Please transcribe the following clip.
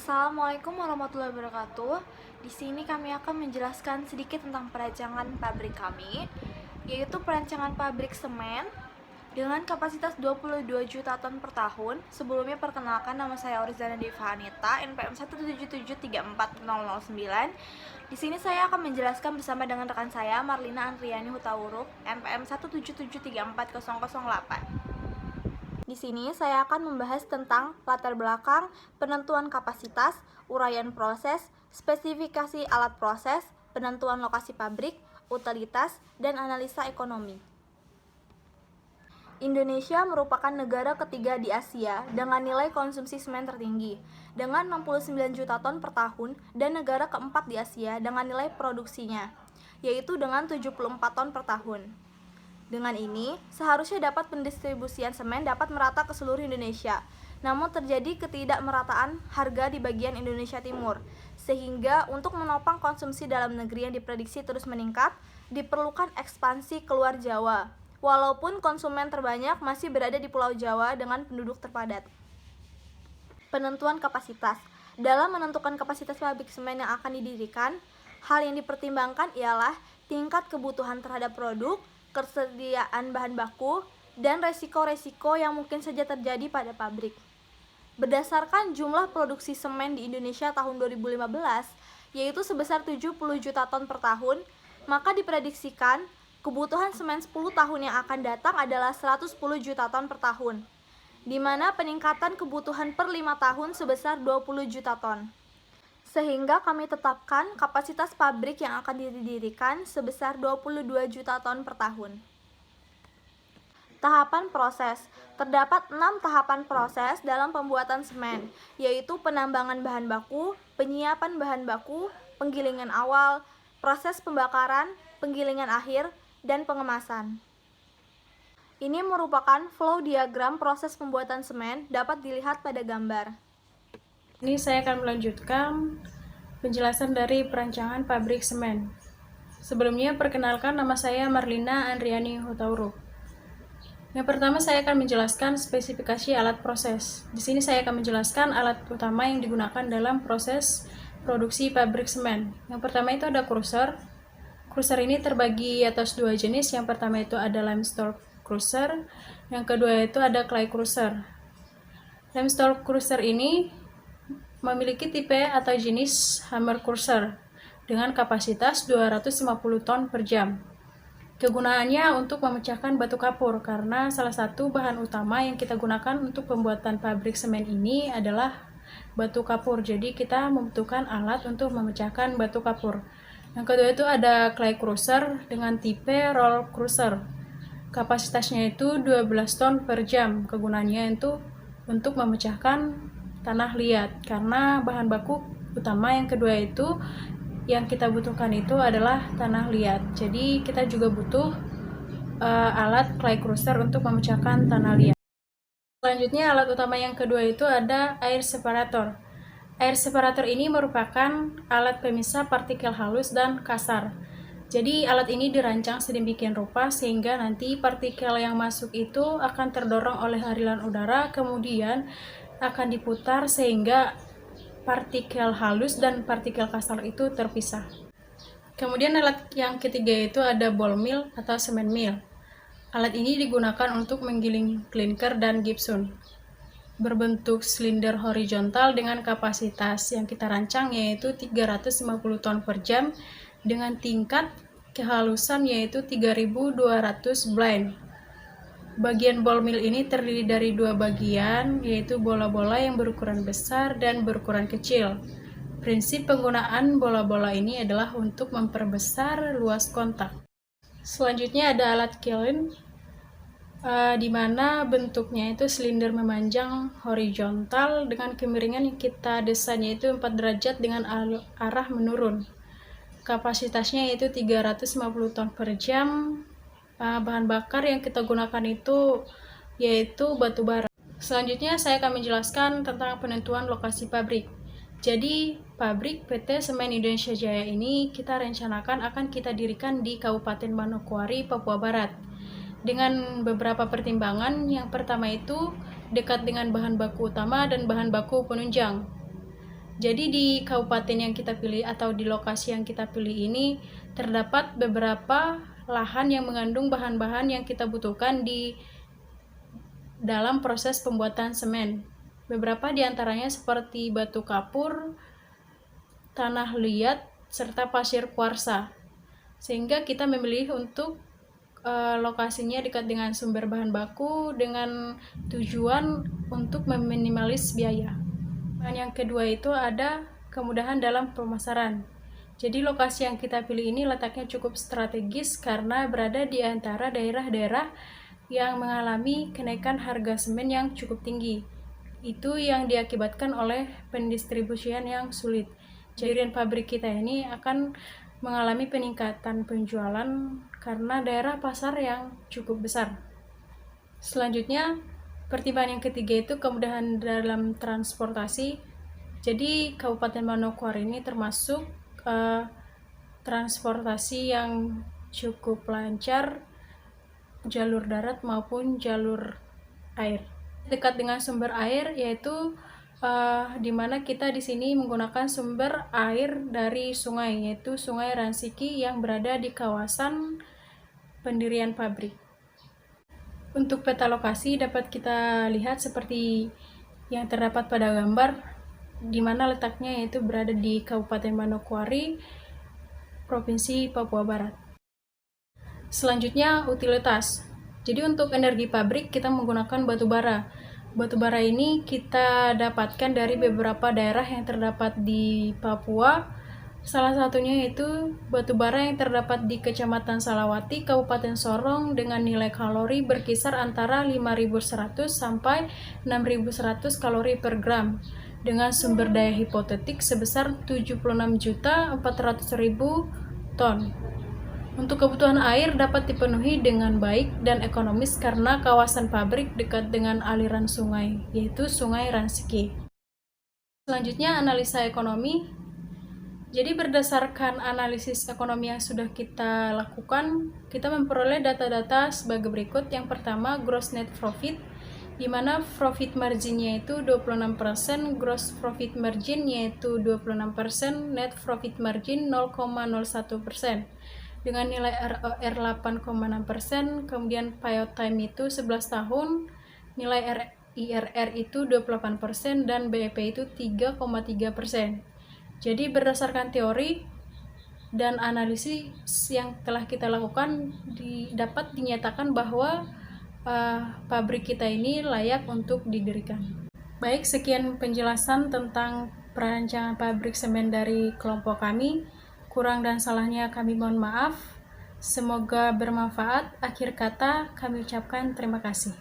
Assalamualaikum warahmatullahi wabarakatuh. Di sini kami akan menjelaskan sedikit tentang perancangan pabrik kami, yaitu perancangan pabrik semen dengan kapasitas 22 juta ton per tahun. Sebelumnya perkenalkan, nama saya Orizana Devanita, NPM 177340009. Di sini saya akan menjelaskan bersama dengan rekan saya Marlina Andriani Hutauruk, NPM 177340008. Di sini saya akan membahas tentang latar belakang, penentuan kapasitas, uraian proses, spesifikasi alat proses, penentuan lokasi pabrik, utilitas, dan analisa ekonomi. Indonesia merupakan negara ketiga di Asia dengan nilai konsumsi semen tertinggi, dengan 69 juta ton per tahun, dan negara keempat di Asia dengan nilai produksinya, yaitu dengan 74 ton per tahun. Dengan ini, seharusnya dapat pendistribusian semen dapat merata ke seluruh Indonesia. Namun terjadi ketidakmerataan harga di bagian Indonesia Timur, sehingga untuk menopang konsumsi dalam negeri yang diprediksi terus meningkat, diperlukan ekspansi keluar Jawa. Walaupun konsumen terbanyak masih berada di Pulau Jawa dengan penduduk terpadat. Penentuan kapasitas. Dalam menentukan kapasitas pabrik semen yang akan didirikan, hal yang dipertimbangkan ialah tingkat kebutuhan terhadap produk, ketersediaan bahan baku, dan resiko-resiko yang mungkin saja terjadi pada pabrik. Berdasarkan jumlah produksi semen di Indonesia tahun 2015, yaitu sebesar 70 juta ton per tahun, maka diprediksikan kebutuhan semen 10 tahun yang akan datang adalah 110 juta ton per tahun, di mana peningkatan kebutuhan per 5 tahun sebesar 20 juta ton. Sehingga kami tetapkan kapasitas pabrik yang akan didirikan sebesar 22 juta ton per tahun. Tahapan proses. Terdapat 6 tahapan proses dalam pembuatan semen, yaitu penambangan bahan baku, penyiapan bahan baku, penggilingan awal, proses pembakaran, penggilingan akhir, dan pengemasan. Ini merupakan flow diagram proses pembuatan semen, dapat dilihat pada gambar. Ini saya akan melanjutkan penjelasan dari perancangan pabrik semen. Sebelumnya, perkenalkan, nama saya Marlina Andriani Hutauruk. Yang pertama, saya akan menjelaskan spesifikasi alat proses. Di sini saya akan menjelaskan alat utama yang digunakan dalam proses produksi pabrik semen. Yang pertama itu ada crusher. Crusher ini terbagi atas dua jenis. Yang pertama itu ada limestone crusher, yang kedua itu ada clay crusher. Limestone crusher ini memiliki tipe atau jenis hammer crusher dengan kapasitas 250 ton per jam. Kegunaannya untuk memecahkan batu kapur, karena salah satu bahan utama yang kita gunakan untuk pembuatan pabrik semen ini adalah batu kapur. Jadi kita membutuhkan alat untuk memecahkan batu kapur. Yang kedua itu ada clay crusher dengan tipe roll crusher. Kapasitasnya itu 12 ton per jam. Kegunaannya itu untuk memecahkan tanah liat, karena bahan baku utama yang kedua itu yang kita butuhkan itu adalah tanah liat. Jadi kita juga butuh alat clay crusher untuk memecahkan tanah liat. Selanjutnya alat utama yang kedua itu ada air separator. Air separator ini merupakan alat pemisah partikel halus dan kasar. Jadi alat ini dirancang sedemikian rupa sehingga nanti partikel yang masuk itu akan terdorong oleh aliran udara, kemudian akan diputar sehingga partikel halus dan partikel kasar itu terpisah. Kemudian alat yang ketiga itu ada ball mill atau cement mill. Alat ini digunakan untuk menggiling klinker dan gypsum. Berbentuk silinder horizontal dengan kapasitas yang kita rancang yaitu 350 ton per jam dengan tingkat kehalusan yaitu 3200 blind. Bagian ball mill ini terdiri dari dua bagian, yaitu bola-bola yang berukuran besar dan berukuran kecil. Prinsip penggunaan bola-bola ini adalah untuk memperbesar luas kontak. Selanjutnya ada alat kiln, di mana bentuknya itu silinder memanjang horizontal dengan kemiringan yang kita desain yaitu 4 derajat dengan arah menurun. Kapasitasnya yaitu 350 ton per jam. Bahan bakar yang kita gunakan itu yaitu batu bara. Selanjutnya saya akan menjelaskan tentang penentuan lokasi pabrik. Jadi pabrik PT Semen Indonesia Jaya ini kita rencanakan akan kita dirikan di Kabupaten Manokwari, Papua Barat. Dengan beberapa pertimbangan, yang pertama itu dekat dengan bahan baku utama dan bahan baku penunjang. Jadi di kabupaten yang kita pilih atau di lokasi yang kita pilih ini terdapat beberapa lahan yang mengandung bahan-bahan yang kita butuhkan di dalam proses pembuatan semen. Beberapa di antaranya seperti batu kapur, tanah liat, serta pasir kuarsa. Sehingga kita memilih untuk lokasinya dekat dengan sumber bahan baku dengan tujuan untuk meminimalis biaya. Dan yang kedua itu ada kemudahan dalam pemasaran. Jadi lokasi yang kita pilih ini letaknya cukup strategis karena berada di antara daerah-daerah yang mengalami kenaikan harga semen yang cukup tinggi. Itu yang diakibatkan oleh pendistribusian yang sulit. Jadi pabrik kita ini akan mengalami peningkatan penjualan karena daerah pasar yang cukup besar. Selanjutnya, pertimbangan yang ketiga itu kemudahan dalam transportasi. Jadi Kabupaten Manokwari ini termasuk transportasi yang cukup lancar, jalur darat maupun jalur air. Dekat dengan sumber air yaitu di mana kita di sini menggunakan sumber air dari sungai, yaitu Sungai Ransiki yang berada di kawasan pendirian pabrik. Untuk peta lokasi dapat kita lihat seperti yang terdapat pada gambar, di mana letaknya yaitu berada di Kabupaten Manokwari, Provinsi Papua Barat. Selanjutnya utilitas. Jadi untuk energi pabrik kita menggunakan batu bara. Batu bara ini kita dapatkan dari beberapa daerah yang terdapat di Papua. Salah satunya yaitu batu bara yang terdapat di Kecamatan Salawati, Kabupaten Sorong dengan nilai kalori berkisar antara 5.100 sampai 6.100 kalori per gram dengan sumber daya hipotetik sebesar 76.400.000 ton. Untuk kebutuhan air dapat dipenuhi dengan baik dan ekonomis karena kawasan pabrik dekat dengan aliran sungai, yaitu Sungai Ransiki. Selanjutnya, analisa ekonomi. Jadi berdasarkan analisis ekonomi yang sudah kita lakukan, kita memperoleh data-data sebagai berikut. Yang pertama, gross net profit, di mana profit marginnya itu 26%, gross profit margin yaitu 26%, net profit margin 0,01%. Dengan nilai ROR 8,6%, kemudian payout time itu 11 tahun, nilai IRR itu 28%, dan BEP itu 3,3%. Jadi berdasarkan teori dan analisis yang telah kita lakukan, dapat dinyatakan bahwa pabrik kita ini layak untuk didirikan. Baik, sekian penjelasan tentang perancangan pabrik semen dari kelompok kami. Kurang dan salahnya kami mohon maaf. Semoga bermanfaat. Akhir kata kami ucapkan terima kasih.